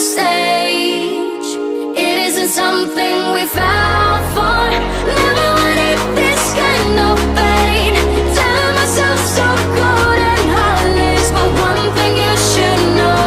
first stage. It isn't something we fell for. Never wanted this kind of pain. Telling myself so good and heartless, but one thing you should know.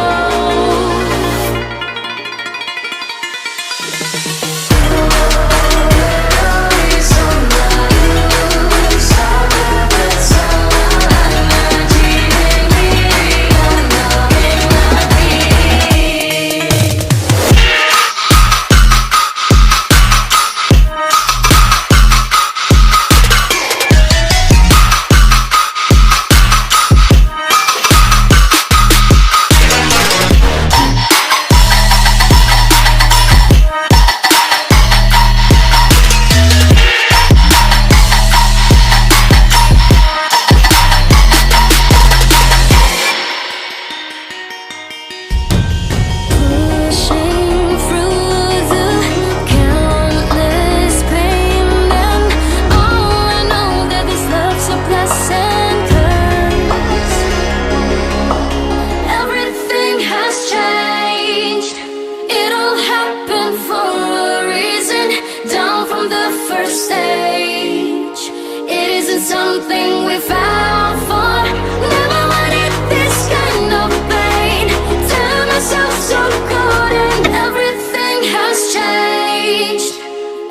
Something we fell for. Never wanted this kind of pain. Tell myself so good and everything has changed.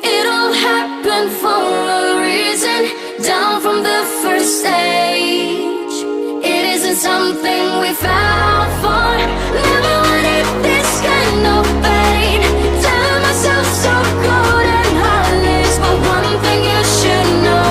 It all happened for a reason. Down from the first stage. It isn't something we fell for. Never wanted this kind of pain. Tell myself so good and heartless, but one thing you should know.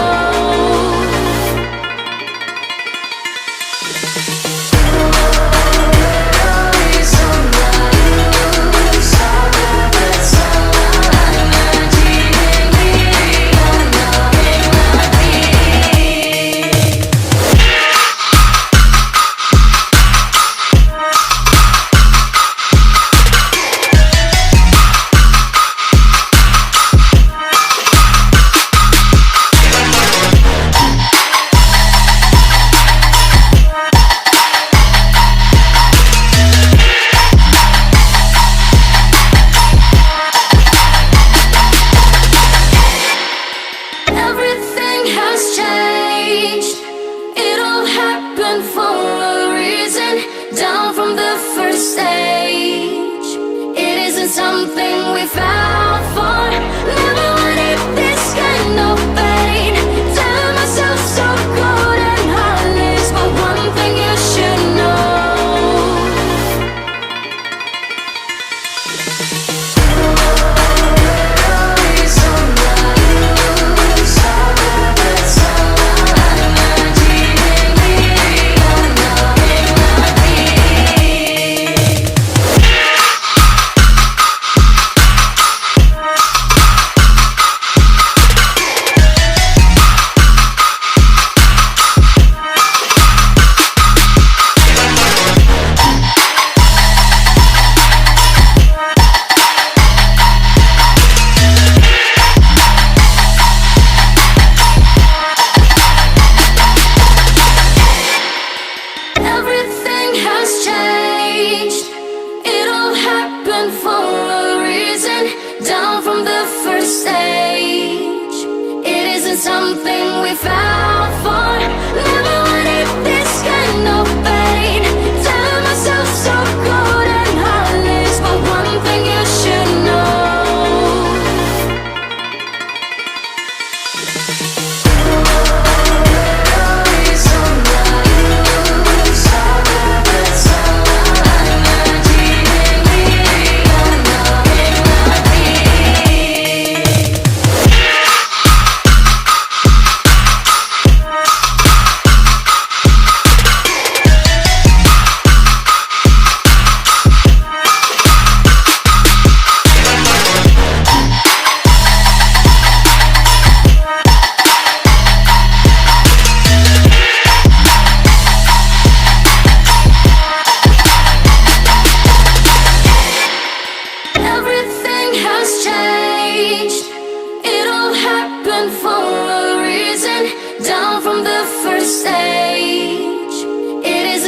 Something we fell for. Never wanted this kind of pain. Tell myself so good and heartless, but one thing you should know. Something we fell for. Never wanted this kind of pain. Tell myself so good and heartless, but one thing you should know.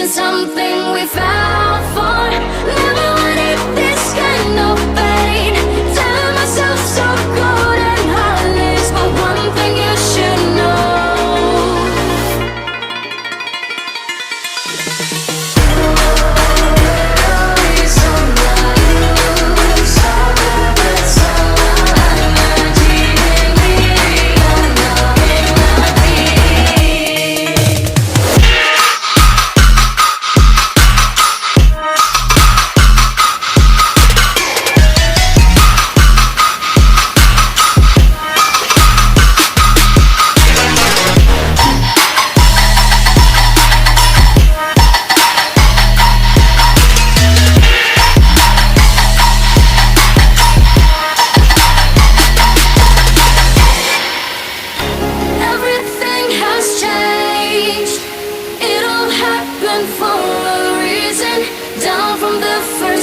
Something we fell for. Never wanted this.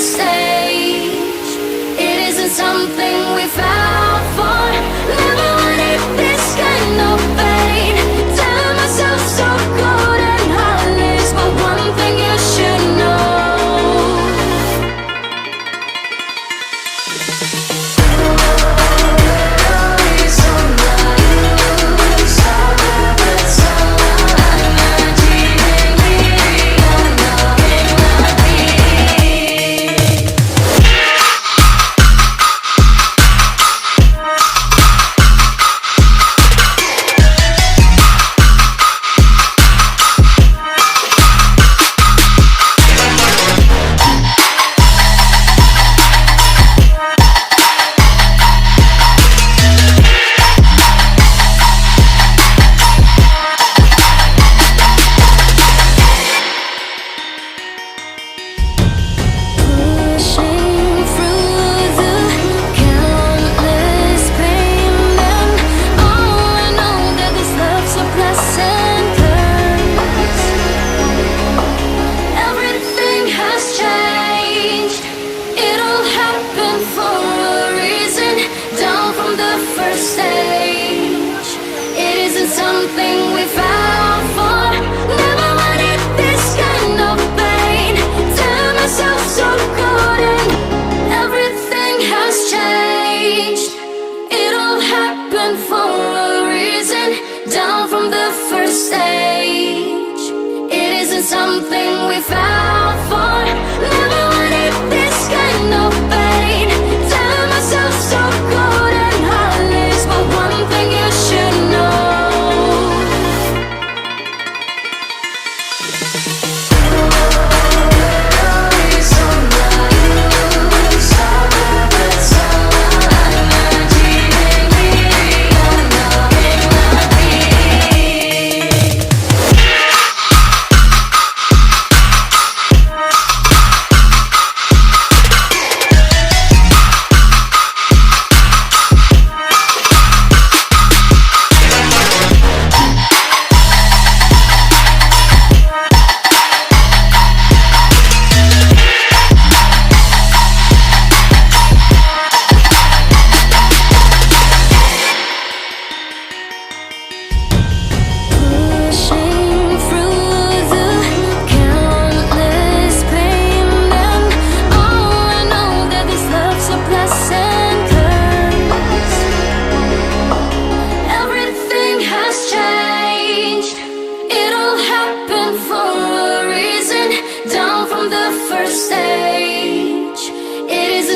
first stage. It isn't something we found for. Never wanted this kind of pain. Telling myself so good and heartless, but one thing you should know. Something we found for. Never wanted this kind of pain. Tell myself so good and everything has changed. It all happened for a reason. Down from the first stage. It isn't something we found for. Never wanted this kind of pain. Tell myself so good and heartless, but one thing you should know.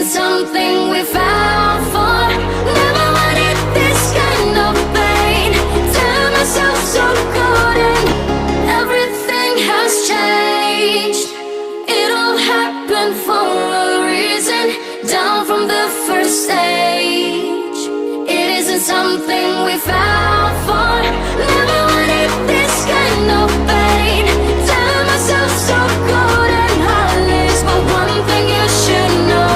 Something we found for. Never wanted this kind of pain. Tell myself so good and everything has changed. It all happened for a reason. Down from the first stage. It isn't something we found for. Never wanted this kind of pain. Tell myself so good and heartless, but one thing you should know.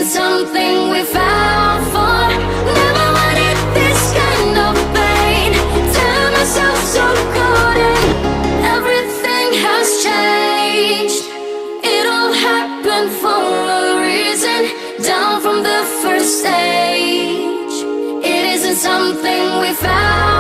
Something we found for. Never wanted this kind of pain. Tell myself so good and everything has changed. It all happened for a reason. Down from the first stage. It isn't something we found.